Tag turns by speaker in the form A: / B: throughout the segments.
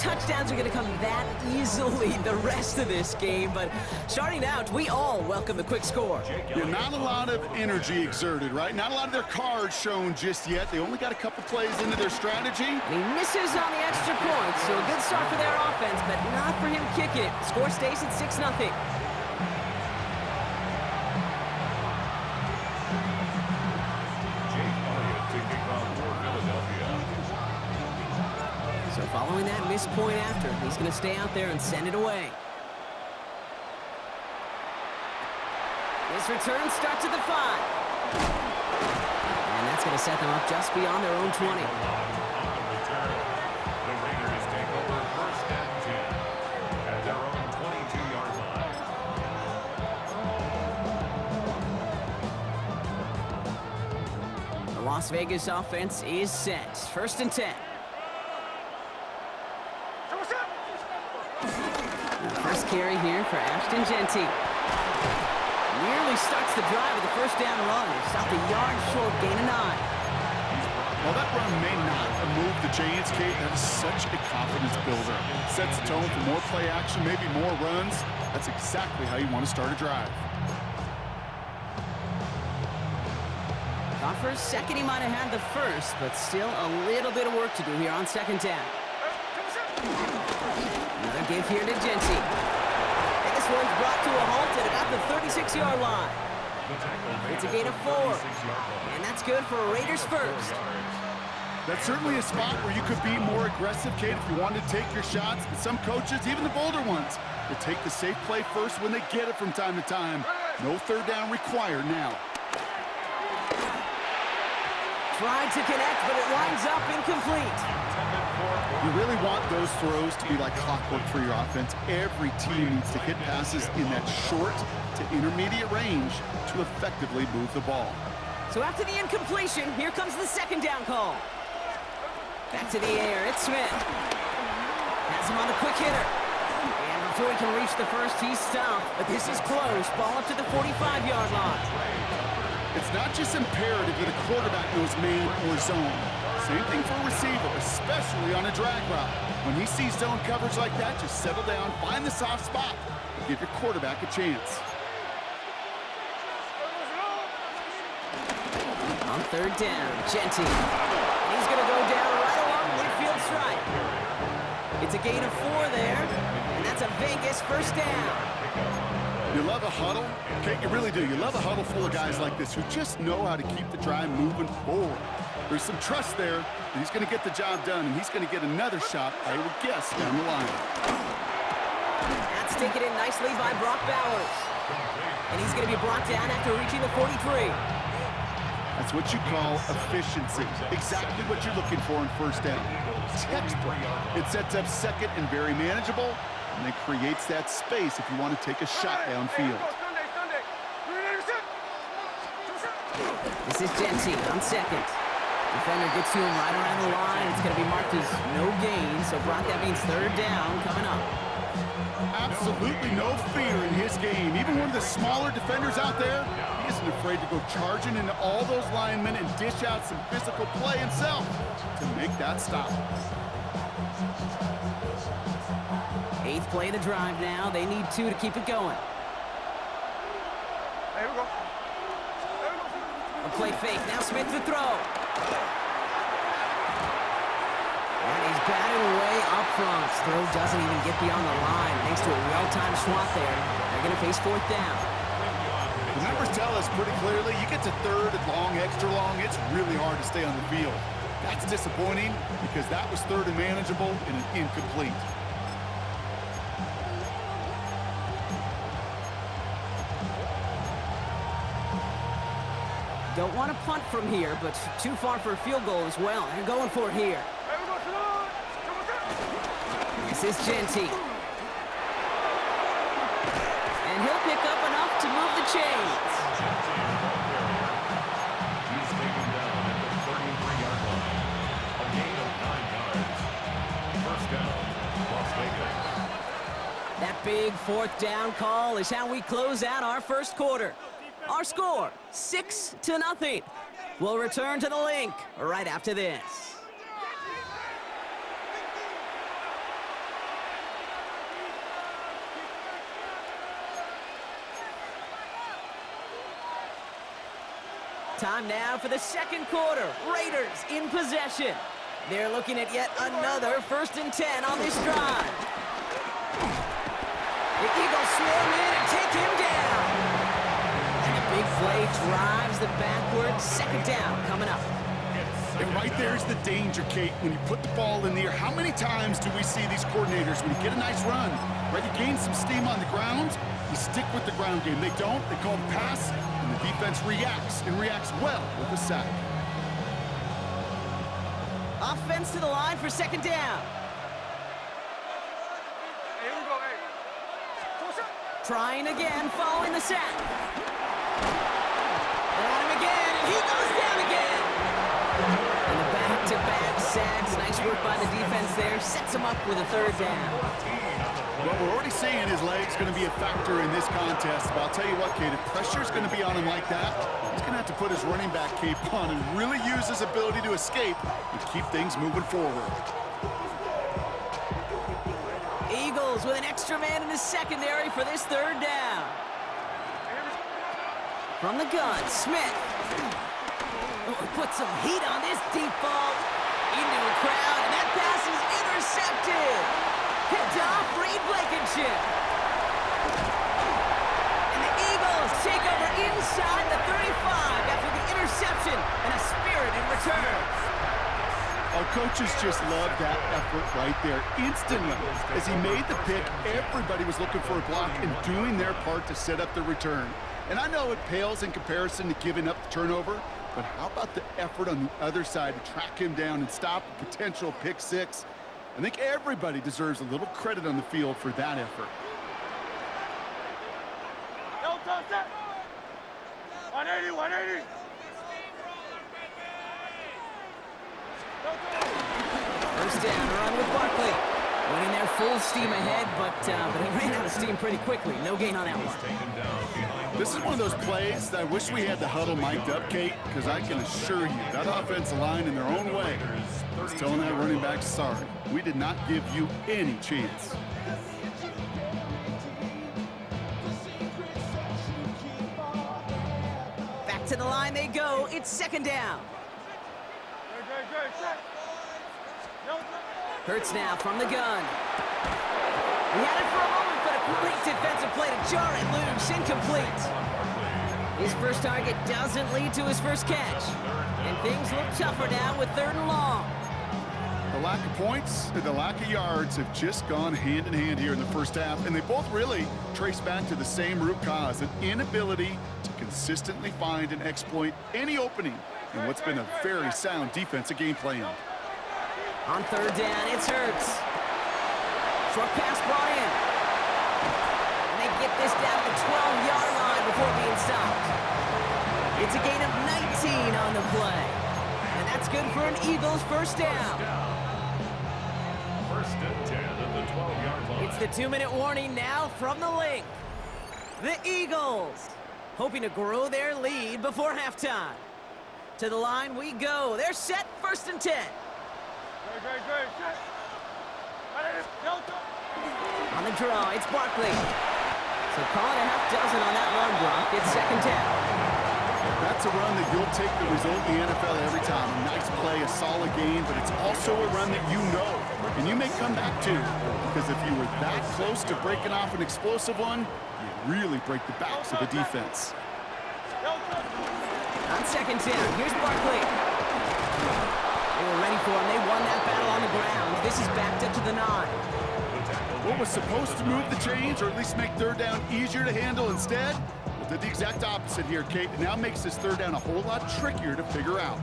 A: touchdowns are going to come that easily the rest of this game, but starting out, we all welcome the quick score.
B: Yeah, not a lot of energy exerted, right? Not a lot of their cards shown just yet. They only got a couple plays into their strategy.
A: And he misses on the extra point, so a good start for their offense, but not for him kicking it. Score stays at 6-0. So following that missed point after, he's going to stay out there and send it away. This return starts at the 5. And that's going to set them up just beyond their own 20.
C: The Raiders take over first and 10 at their own 22-yard line.
A: The Las Vegas offense is set. First and 10. First carry here for Ashton Genty. Nearly starts the drive with the first down run. Stopped a yard short, gain of 9.
B: Well, that run may not have moved the chains, Kate. That is such a confidence builder. Sets the tone for more play action, maybe more runs. That's exactly how you want to start a drive.
A: Thought for a second he might have had the first, but still a little bit of work to do here on second down. Another give here to Genty. This one's brought to a halt at about the 36-yard line. It's a gain of 4. And that's good for Raiders first.
B: That's certainly a spot where you could be more aggressive, Kate, if you wanted to take your shots. But some coaches, even the bolder ones, will take the safe play first when they get it from time to time. No third down required now.
A: Tried to connect, but it winds up incomplete.
B: You really want those throws to be like clockwork for your offense. Every team needs to hit passes in that short to intermediate range to effectively move the ball.
A: So after the incompletion, here comes the second down call. Back to the air, it's Smith. Has him on the quick hitter. And before he can reach the first, he's stopped. But this is close. Ball up to the 45-yard line.
B: It's not just imperative that a quarterback knows man or zone. Same thing for a receiver, especially on a drag route. When he sees zone coverage like that, just settle down, find the soft spot, and give your quarterback a chance.
A: On third down, Genty. He's going to go down right along midfield stripe. It's a gain of 4 there, and that's a Vegas first down.
B: You love a huddle? Okay, you really do. You love a huddle full of guys like this who just know how to keep the drive moving forward. There's some trust there that he's going to get the job done, and he's going to get another shot, I would guess, down the line.
A: That's taken in nicely by Brock Bowers. And he's going to be brought down after reaching the 43.
B: That's what you call efficiency. Exactly what you're looking for in first down. Textbook. It sets up second and very manageable, and it creates that space if you want to take a shot downfield.
A: This is Genty on second. Defender gets to him right around the line. It's going to be marked as no gain, so Brock, that means third down coming up.
B: Absolutely no fear in his game. Even one of the smaller defenders out there, he isn't afraid to go charging into all those linemen and dish out some physical play himself to make that stop.
A: 8th play of the drive now. They need 2 to keep it going.
D: Here we go.
A: A play fake. Now Smith to throw. And he's batted away up front. Throw doesn't even get beyond the line. Thanks to a well-timed swat there. They're going to face 4th down.
B: The numbers tell us pretty clearly, you get to third and long, extra long, it's really hard to stay on the field. That's disappointing because that was third and manageable and an incomplete.
A: Don't want to punt from here, but too far for a field goal as well. They're going for it here. This is Genty. And he'll pick up enough to move the chains.
C: He's taken down at the 33-yard line. A gain of 9 yards. First down, Las Vegas.
A: That big 4th down call is how we close out our first quarter. Our score, 6-0. We'll return to the link right after this. Time now for the second quarter. Raiders in possession. They're looking at yet another 1st and 10 on this drive. The Eagles swarm in and take him down. And the big play drives them backward. 2nd down coming up.
B: And right there's the danger, Kate. When you put the ball in the air, how many times do we see these coordinators, when you get a nice run, right, you gain some steam on the ground, you stick with the ground game. They don't, they call the pass, and the defense reacts, and reacts well with a sack.
A: Offense to the line for 2nd down.
D: Here we go, hey.
A: Trying again, following the sack. They're on him again, and he goes down again. And the back-to-back sacks. Nice work by the defense there. Sets him up with a 3rd down.
B: Well, we're already seeing his leg's going to be a factor in this contest. But I'll tell you what, Kate, if pressure's going to be on him like that, he's going to have to put his running back cape on and really use his ability to escape and keep things moving forward.
A: Eagles with an extra man in the secondary for this 3rd down. From the gun, Smith. Put some heat on this deep ball into a crowd, and that pass is intercepted. Picked off Reed Blankenship. And the Eagles take over inside the 35 after the interception and a spirited return.
B: Our coaches just loved that effort right there. Instantly, as he made the pick, everybody was looking for a block and doing their part to set up the return. And I know it pales in comparison to giving up the turnover, but how about the effort on the other side to track him down and stop a potential pick 6? I think everybody deserves a little credit on the field for that effort.
D: 180, 180.
A: First down, run with Barkley. Went in there full steam ahead, but he ran out of steam pretty quickly. No gain on that one.
B: This is one of those plays that I wish we had the huddle mic'd up, Kate, because I can assure you that offensive line in their own way is telling that running back, sorry, we did not give you any chance.
A: Back to the line they go. It's 2nd down. Hurts now from the gun. He had it for a moment, but a great defensive play to jar it loose. Incomplete. His first target doesn't lead to his first catch. And things look tougher now with 3rd and long.
B: The lack of points and the lack of yards have just gone hand in hand here in the first half, and they both really trace back to the same root cause, an inability to consistently find and exploit any opening in what's been a very sound defensive game plan.
A: On 3rd down, it's Hurts. Short pass brought in. And they get this down to the 12-yard line before being stopped. It's a gain of 19 on the play. And that's good for an Eagles 1st down.
C: 1st and 10 at the 12-yard line.
A: It's the 2-minute warning now from the link. The Eagles hoping to grow their lead before halftime. To the line we go. They're set, 1st and 10. On the draw, it's Barkley. So call it a half dozen on that run block. It's 2nd down.
B: That's a run that you'll take the result in the NFL every time. A nice play, a solid game, but it's also a run that you know, and you may come back to, because if you were that close to breaking off an explosive one, you really break the backs of the defense.
A: On 2nd down, here's Barkley. They were ready for him. They won that battle on the ground. This is backed up to the 9.
B: What was supposed to move the chains, or at least make 3rd down easier to handle instead, well, did the exact opposite here, Kate. It now makes this 3rd down a whole lot trickier to figure out.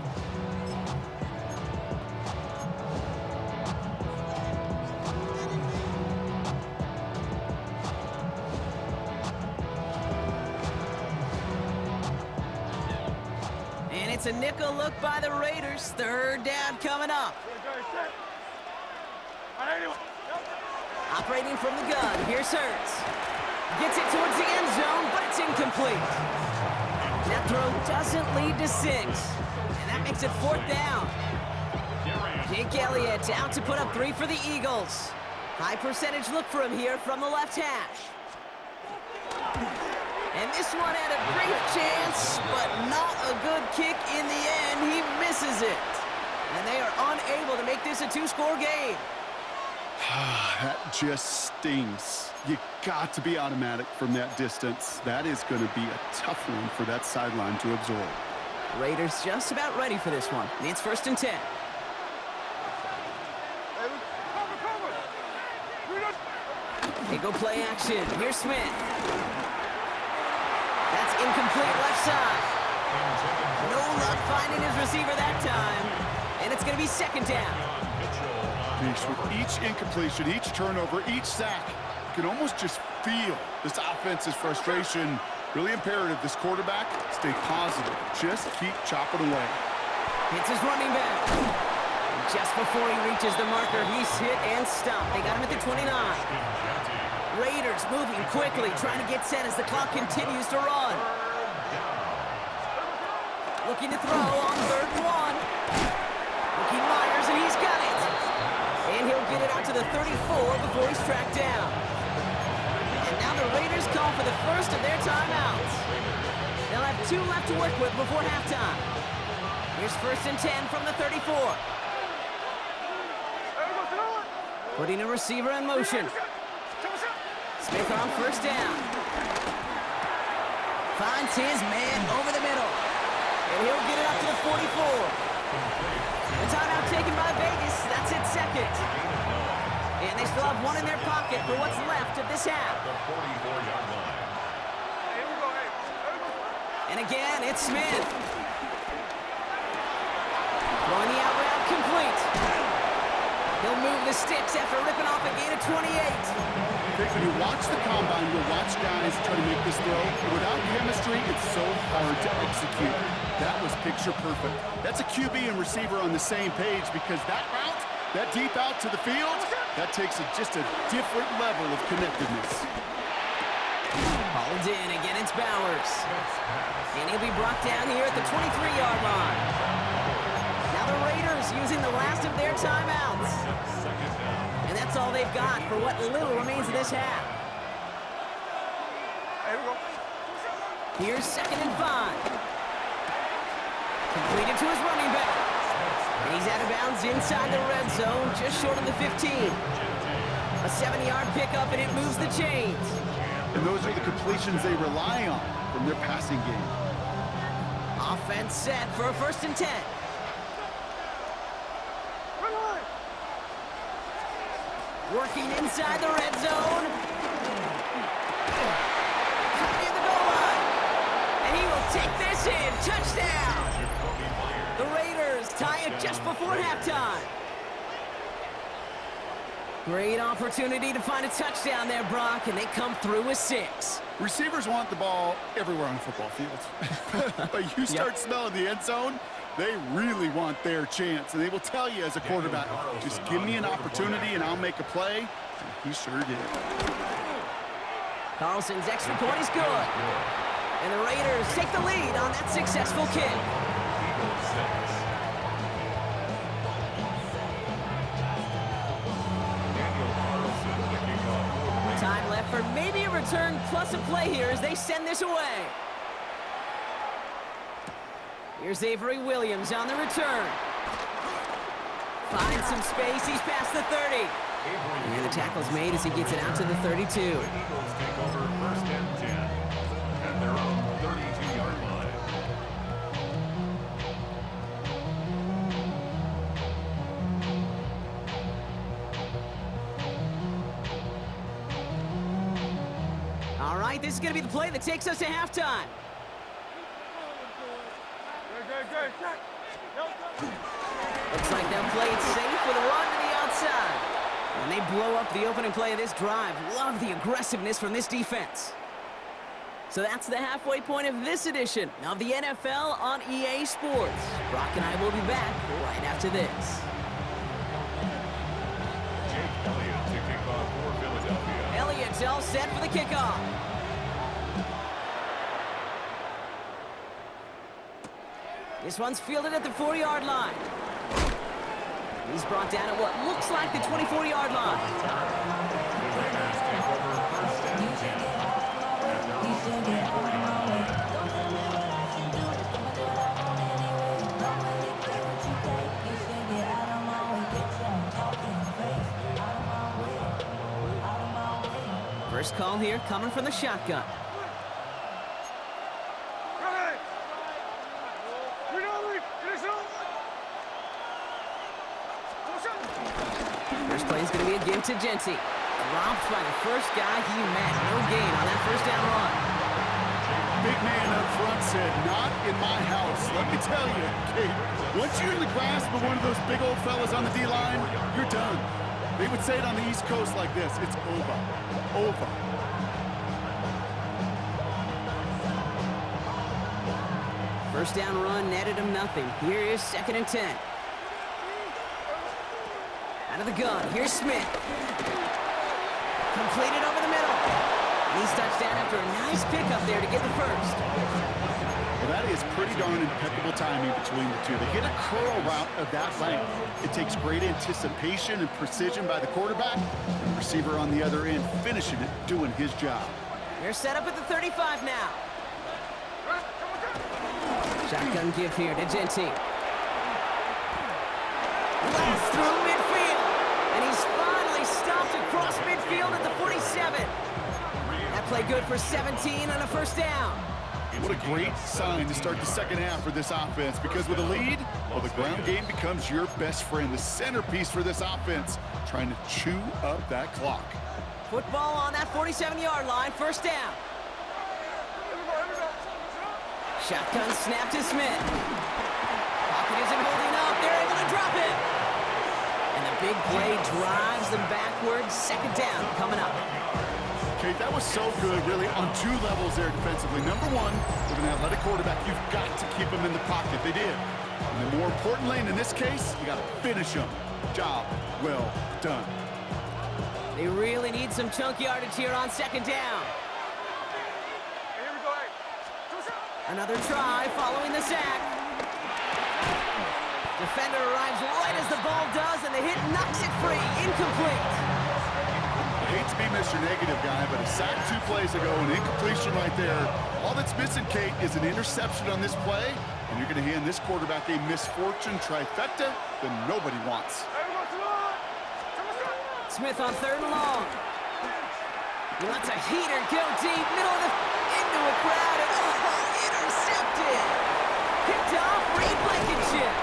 A: And it's a nickel look by the Raiders. 3rd down coming up. Operating from the gun, here's Hurts. Gets it towards the end zone, but it's incomplete. That throw doesn't lead to 6. And that makes it 4th down. Jake Elliott out to put up 3 for the Eagles. High percentage look for him here from the left hash. And this one had a brief chance, but not a good kick in the end. He misses it. And they are unable to make this a two-score game.
B: That just stings. You got to be automatic from that distance. That is going to be a tough one for that sideline to absorb.
A: Raiders just about ready for this one. It's 1st and 10. They go play action. Here's Smith. That's incomplete left side. No luck finding his receiver that time. And it's going to be 2nd down.
B: With each incompletion, each turnover, each sack, you can almost just feel this offense's frustration. Really imperative this quarterback stay positive. Just keep chopping away.
A: It's his running back. And just before he reaches the marker, he's hit and stopped. They got him at the 29. Raiders moving quickly, trying to get set as the clock continues to run. Looking to throw on 3rd and 1. Looking Myers, and he's got it. And he'll get it out to the 34 before he's tracked down. And now the Raiders call for the first of their timeouts. They'll have 2 left to work with before halftime. Here's 1st and 10 from the 34. Putting a receiver in motion. Smith on 1st down. Finds his man over the middle. And he'll get it up to the 44. The timeout taken by Vegas. That's its 2nd. And they still have 1 in their pocket for what's left of this half. And again, it's Smith. Throwing the out route complete. He'll move the sticks after ripping off a gain of 28.
B: When you watch the combine, you'll watch guys try to make this throw. Without chemistry, it's so hard to execute. That was picture perfect. That's a QB and receiver on the same page because that route, that deep out to the field, that takes just a different level of connectedness.
A: Hauled in, again it's Bowers. And he'll be brought down here at the 23-yard line. Now the Raiders using the last of their timeouts. And that's all they've got for what little remains of this half. Here's 2nd and 5. Completed to his running back. And he's out of bounds inside the red zone, just short of the 15. A 7-yard pickup, and it moves the chains.
B: And those are the completions they rely on from their passing game.
A: Offense set for a 1st and 10. Working inside the red zone. Cut near the goal line. And he will take this in. Touchdown. The Raiders tie it just before halftime. Great opportunity to find a touchdown there, Brock, and they come through with 6.
B: Receivers want the ball everywhere on the football field. But you start smelling the end zone, they really want their chance. And they will tell you as a quarterback, just give me an opportunity and I'll make a play. And he sure did.
A: Carlson's extra point is good. And the Raiders take the lead on that successful kick. Time left for maybe a return plus a play here as they send this away. Here's Avery Williams on the return. Finds some space. He's past the 30. And the tackle's made as he gets it out to the 32.
C: The Eagles take over 1st and 10 at their own 32-yard line.
A: All right, this is going to be the play that takes us to halftime. Looks like they'll play it safe with a run to the outside. And they blow up the opening play of this drive. Love the aggressiveness from this defense. So that's the halfway point of this edition of the NFL on EA Sports. Brock and I will be back right after this.
C: Jake Elliott to kick off for Philadelphia.
A: Elliott's all set for the kickoff. This one's fielded at the 4-yard line. He's brought down at what looks like the 24-yard line.
C: The Raiders take over 1st and 10 at their own 24-yard line.
A: First call here coming from the shotgun. First play is going to be a give to Genty. Dropped by the first guy he met. No gain on that first down run.
B: Big man up front said, not in my house. Let me tell you, Kate, once you're in the grasp of one of those big old fellas on the D-line, you're done. They would say it on the East Coast like this, it's over. Over.
A: First down run netted him nothing. Here is 2nd and 10. Out of the gun, here's Smith. Completed over the middle. And he's touched down after a nice pickup there to get the first.
B: Well, that is pretty darn impeccable timing between the two. They hit a curl route of that length. It takes great anticipation and precision by the quarterback. And the receiver on the other end finishing it, doing his job.
A: They're set up at the 35 now. Shotgun give here to Genty. Blast through midfield. And he's finally stopped across midfield at the 47. That play good for 17 on a first down.
B: What a great sign to start the second half for this offense, because with a lead, well, the ground game becomes your best friend, the centerpiece for this offense, trying to chew up that clock.
A: Football on that 47-yard line, first down. Shotgun snap to Smith. Pocket isn't holding up. They're able to drop it. And the big play drives them backwards. Second down coming up.
B: Kate, that was so good, really, on two levels there defensively. Number one, with an athletic quarterback, you've got to keep him in the pocket. They did. And then more importantly, and in this case, you got to finish him. Job well done.
A: They really need some chunk yardage here on second down. Another try following the sack. Defender arrives right as the ball does, and the hit knocks it free. Incomplete.
B: I hate to be Mr. Negative guy, but a sack 2 plays ago, an incompletion right there. All that's missing, Kate, is an interception on this play, and you're going to hand this quarterback a misfortune trifecta that nobody wants.
A: Smith on 3rd and long. He lets a heater go deep, middle of the into a crowd, and intercepted. Picked off Reed Blankenship.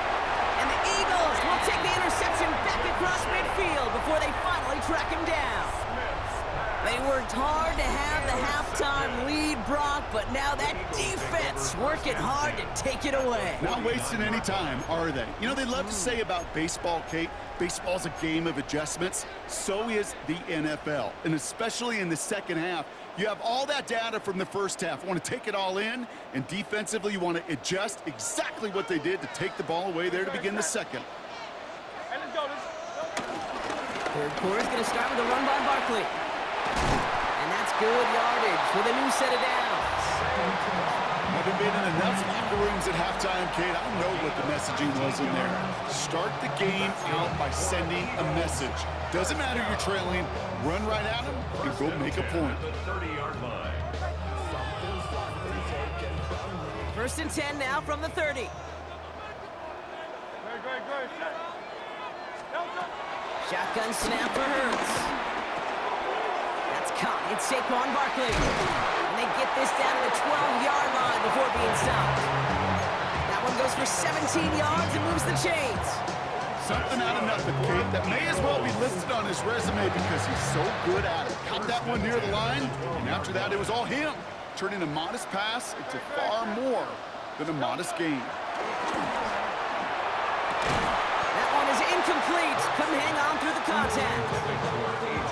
A: And the Eagles will take the interception back across midfield before they finally track him down. They worked hard to have the halftime lead, Brock, but now that defense working hard to take it away.
B: Not wasting any time, are they? You know, they love to say about baseball, Kate, baseball's a game of adjustments. So is the NFL, and especially in the second half. You have all that data from the first half. You want to take it all in, and defensively you want to adjust exactly what they did to take the ball away there to begin the second.
A: Third quarter is going to start with a run by Barkley. And that's good yardage with a new set of downs.
B: Having been in enough locker rooms at halftime, Kate, I know what the messaging was in there. Start the game out by sending a message. Doesn't matter you're trailing, run right at them and go make a point.
C: The 30-yard line.
A: First and 10 now from the 30. Shotgun snap for Hurts. That's caught. It's Saquon Barkley. And they get this down to the 12-yard line before being stopped. That one goes for 17 yards and moves the chains.
B: Something out of nothing, Kate, that may as well be listed on his resume because he's so good at it. Caught that one near the line, and after that, it was all him, turning a modest pass into far more than a modest gain.
A: That one is incomplete. Couldn't hang on through the contact.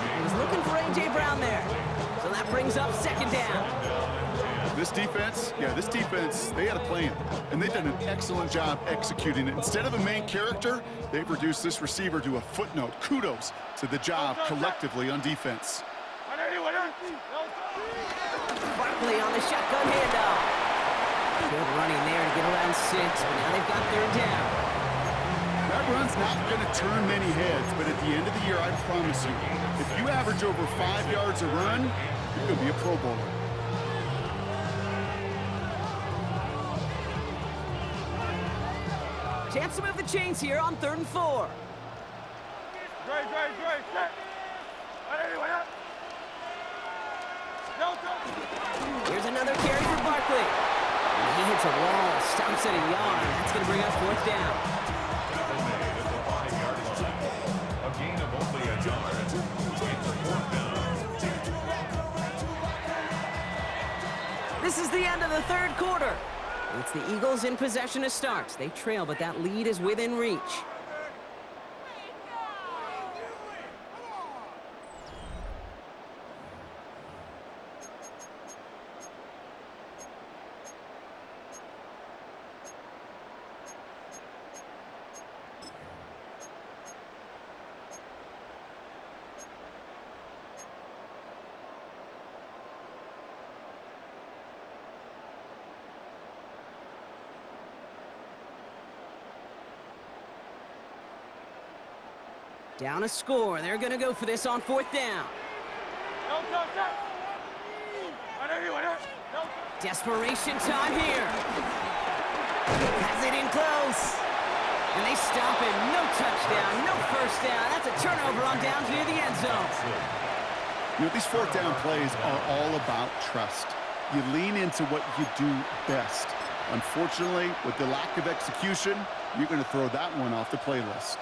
A: He was looking for A.J. Brown there. So that brings up second down.
B: This defense, they had a plan, and they've done an excellent job executing it. Instead of a main character, they've reduced this receiver to a footnote. Kudos to the job collectively on defense.
A: Barkley on the shotgun handoff. Good running there to get around 6, but now they've got third down.
B: That run's not going to turn many heads, but at the end of the year, I promise you, if you average over 5 yards a run, you're going to be a Pro Bowler.
A: Chance to move the chains here on 3rd and 4. Barkley. And he hits a wall, stops at a yard. That's going to bring up fourth down.
C: Tackle made at the 5-yard line. A gain of only a yard. It's fourth down.
A: This is the end of the third quarter. It's the Eagles in possession to start. They trail, but that lead is within reach. Down a score. They're going to go for this on fourth down. Desperation time here. Has it in close. And they stop it. No touchdown, no first down. That's a turnover on downs near the end zone.
B: You know, these fourth down plays are all about trust. You lean into what you do best. Unfortunately, with the lack of execution, you're going to throw that one off the playlist.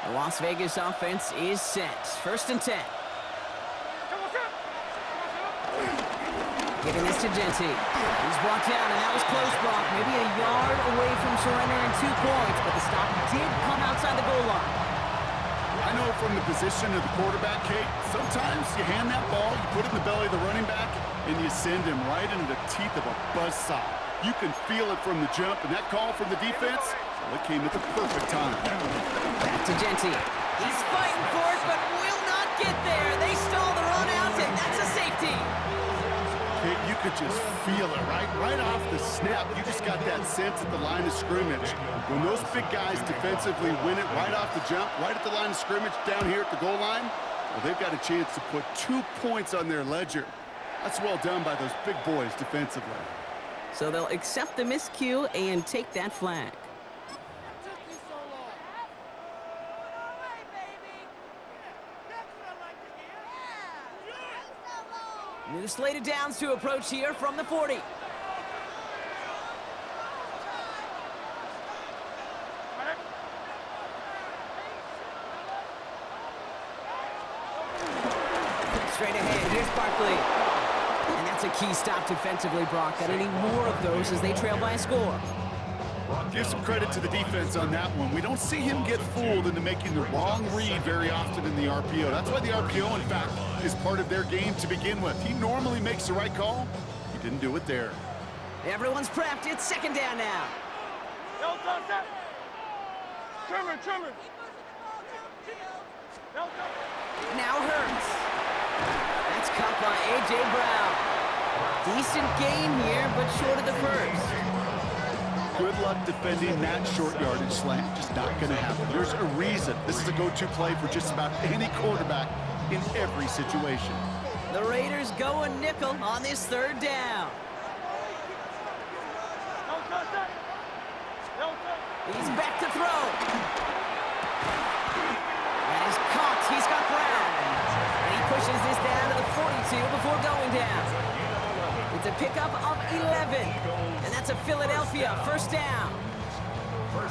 A: The Las Vegas offense is set. First and 10. Giving this to Genty. He's brought down, and that was close, Brock. Maybe a yard away from surrendering 2 points, but the stop did come outside the goal line.
B: I know from the position of the quarterback, Kate, sometimes you hand that ball, you put it in the belly of the running back, and you send him right into the teeth of a buzzsaw. You can feel it from the jump, and that call from the defense, well, it came at the perfect time.
A: Back to Genty. He's fighting for it, but will not get there. They stall the run out, and that's a safety.
B: Kate, you could just feel it, right? Right off the snap, you just got that sense at the line of scrimmage. When those big guys defensively win it right off the jump, right at the line of scrimmage down here at the goal line, well, they've got a chance to put 2 points on their ledger. That's well done by those big boys defensively.
A: So they'll accept the miscue and take that flag. New slate of downs to approach here from the 40. Straight ahead, here's Barkley. And that's a key stop defensively, Brock. Got any more of those as they trail by a score.
B: Give some credit to the defense on that one. We don't see him get fooled into making the wrong read very often in the RPO. That's why the RPO, in fact, is part of their game to begin with. He normally makes the right call. He didn't do it there.
A: Everyone's prepped. It's second down now.
D: Trimmer.
A: Now Hurts. That's caught by A.J. Brown. Decent gain here, but short of the first.
B: Good luck defending that short yardage slant. Just not going to happen. There's a reason. This is a go-to play for just about any quarterback in every situation.
A: The Raiders go a nickel on this third down. He's back to throw. That is caught. He's got Brown. And he pushes this down to the 42 before going down. It's a pickup of 11. And that's a Philadelphia first down.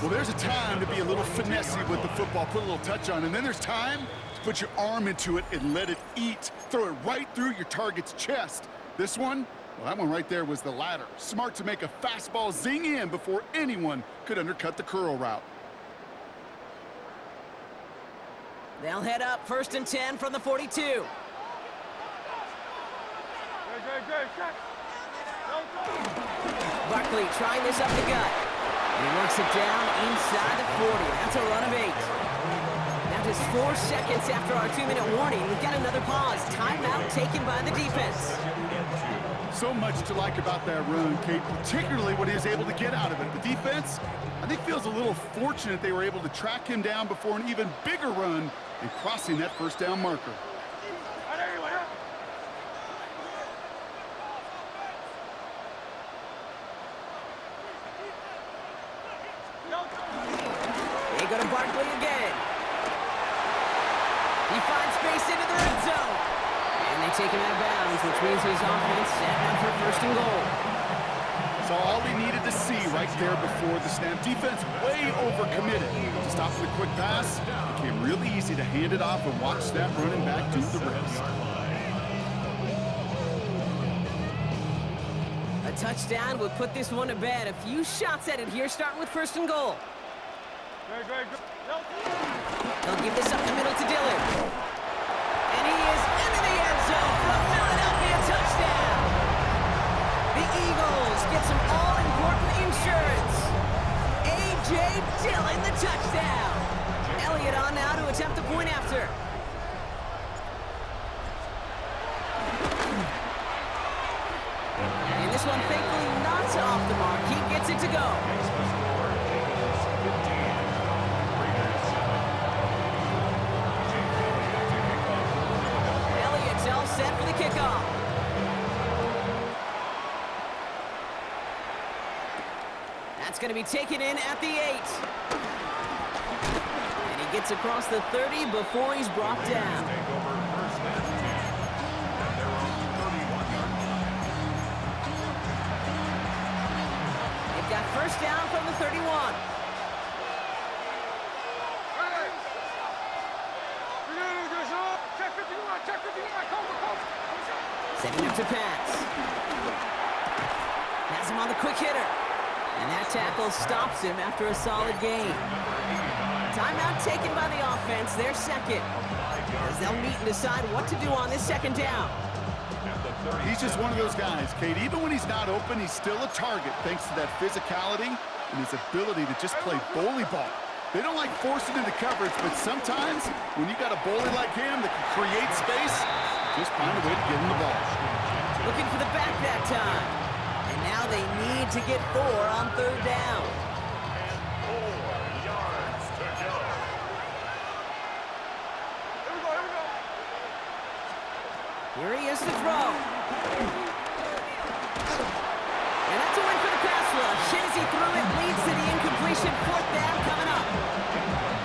B: Well, there's a time to be a little finessey with the football, put a little touch on, and then there's time to put your arm into it and let it eat. Throw it right through your target's chest. This one, well, that one right there was the latter. Smart to make a fastball zing in before anyone could undercut the curl route.
A: They'll head up first and 10 from the 42. Barkley trying this up the gut. And he works it down inside the 40. That's a run of 8. Now just 4 seconds after our 2-minute warning, we've got another pause. Timeout taken by the defense.
B: So much to like about that run, Kate, particularly what he was able to get out of it. The defense, I think, feels a little fortunate they were able to track him down before an even bigger run and crossing that first down marker.
A: They go to Barkley again. He finds space into the red zone. And they take him out of bounds, which means his offense set up for first and goal.
B: Saw all he needed to see right there before the snap. Defense way overcommitted. To stop with a quick pass, it became really easy to hand it off and watch that running back do the rest.
A: A touchdown would put this one to bed. A few shots at it here, starting with 1st and goal. They'll give this up the middle to Dillon. And he is into the end zone for a Philadelphia touchdown. The Eagles get some all-important insurance. A.J. Dillon, the touchdown. Elliott on now to attempt the point after. And this one thankfully not off the mark. He gets it to go. Elliott's all set for the kickoff. That's going to be taken in at the 8. And he gets across the 30 before he's brought down. They've got 1st down from the 31. Setting up to pass. Has him on the quick hitter. And that tackle stops him after a solid gain. Timeout taken by the offense, their 2nd. As they'll meet and decide what to do on this 2nd down.
B: He's just one of those guys, Kate. Even when he's not open, he's still a target thanks to that physicality and his ability to just play bully ball. They don't like forcing into coverage, but sometimes when you got a bully like him that can create space, just find a way to get him the ball.
A: Looking for the back that time. And now they need to get 4 on 3rd down.
C: And 4 yards to go.
A: Here he is to throw. And that's a win for the pass rush. As he threw it, leads to the incompletion. 4th down coming up.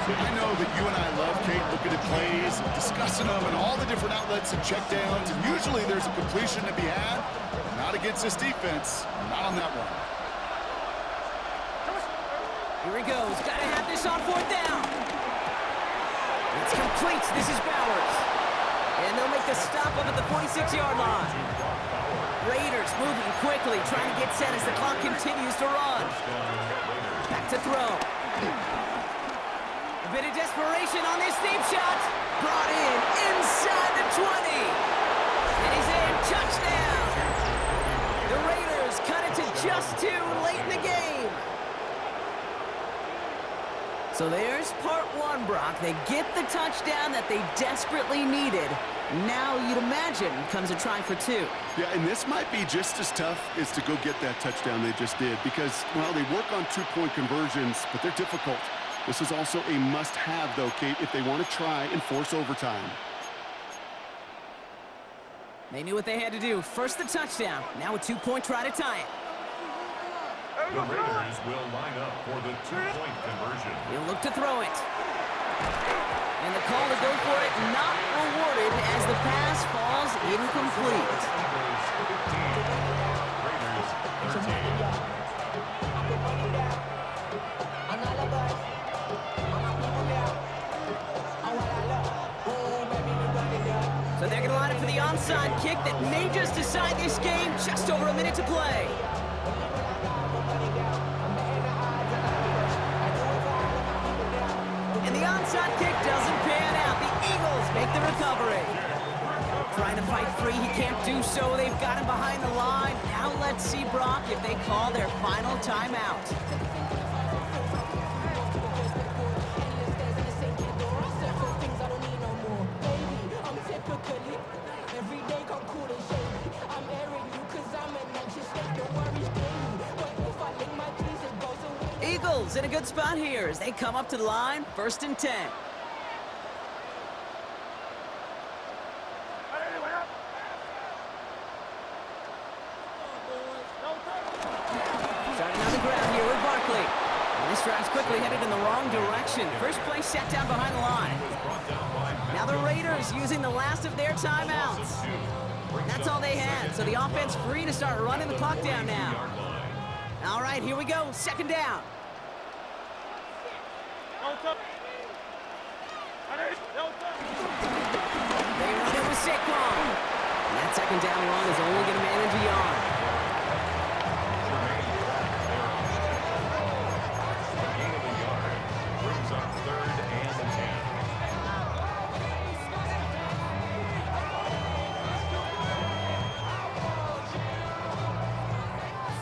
B: I know that you and I love, Kate, looking at plays, discussing them, and all the different outlets and checkdowns, and usually there's a completion to be had. Not against this defense. Not on that one.
A: Here he goes. Got to have this on 4th down. It's complete. This is Bowers. And they'll make the stop up at the 46-yard line. Raiders moving quickly, trying to get set as the clock continues to run. Back to throw. A bit of desperation on this deep shot. Brought in inside the 20. And he's in. Touchdown. The Raiders cut it to just 2 late in the game. So there's part 1, Brock. They get the touchdown that they desperately needed. Now, you'd imagine, comes a try for 2.
B: Yeah, and this might be just as tough as to go get that touchdown they just did because, well, they work on 2-point conversions, but they're difficult. This is also a must-have, though, Kate, if they want to try and force overtime.
A: They knew what they had to do. First the touchdown. Now a 2-point try to tie it.
C: The Raiders will line up for the 2-point conversion.
A: He'll look to throw it. And the call to go for it not rewarded as the pass falls incomplete.
C: Raiders 13.
A: So they're going to line up for the onside kick that may just decide this game. Just over a minute to play. And the onside kick doesn't pan out. The Eagles make the recovery. Trying to fight free, he can't do so. They've got him behind the line. Now let's see, Brock, if they call their final timeout. Eagles in a good spot here as they come up to the line, 1st and 10. Starting on the ground here with Barkley. And this drive's quickly headed in the wrong direction. First play set down behind the line. Now the Raiders using the last of their timeouts. That's all they had, so the offense free to start running the clock down now. All right, here we go. Second down. They run it with Saquon. And that second down run is only going to manage a yard.
C: A gain of a yard brings up 3rd and 10.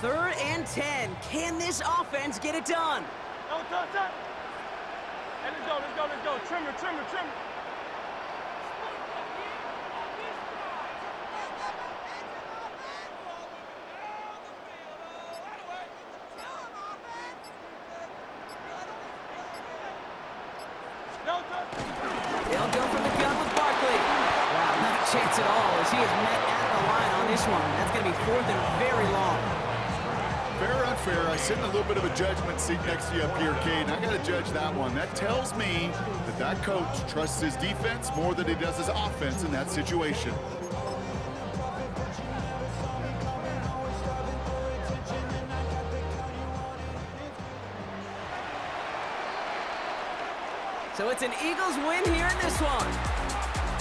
A: Third and 10. Can this offense get it done?
D: Hey, let's go. Trimmer.
A: They'll go for the gun with Barkley. Wow, not a chance at all as he is met at the line on this one. That's going to be 4th and very long.
B: Fair or unfair, I sit in a little bit of a judgment seat next to you up here, Cade, and I got to judge that one. That tells me that that coach trusts his defense more than he does his offense in that situation.
A: So it's an Eagles win here in this one.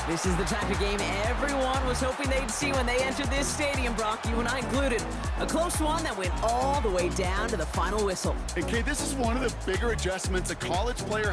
A: This is the type of game everyone was hoping they'd see when they entered this stadium, Brock, you and I included. A close one that went all the way down to the final whistle.
B: And Cade, this is one of the bigger adjustments a college player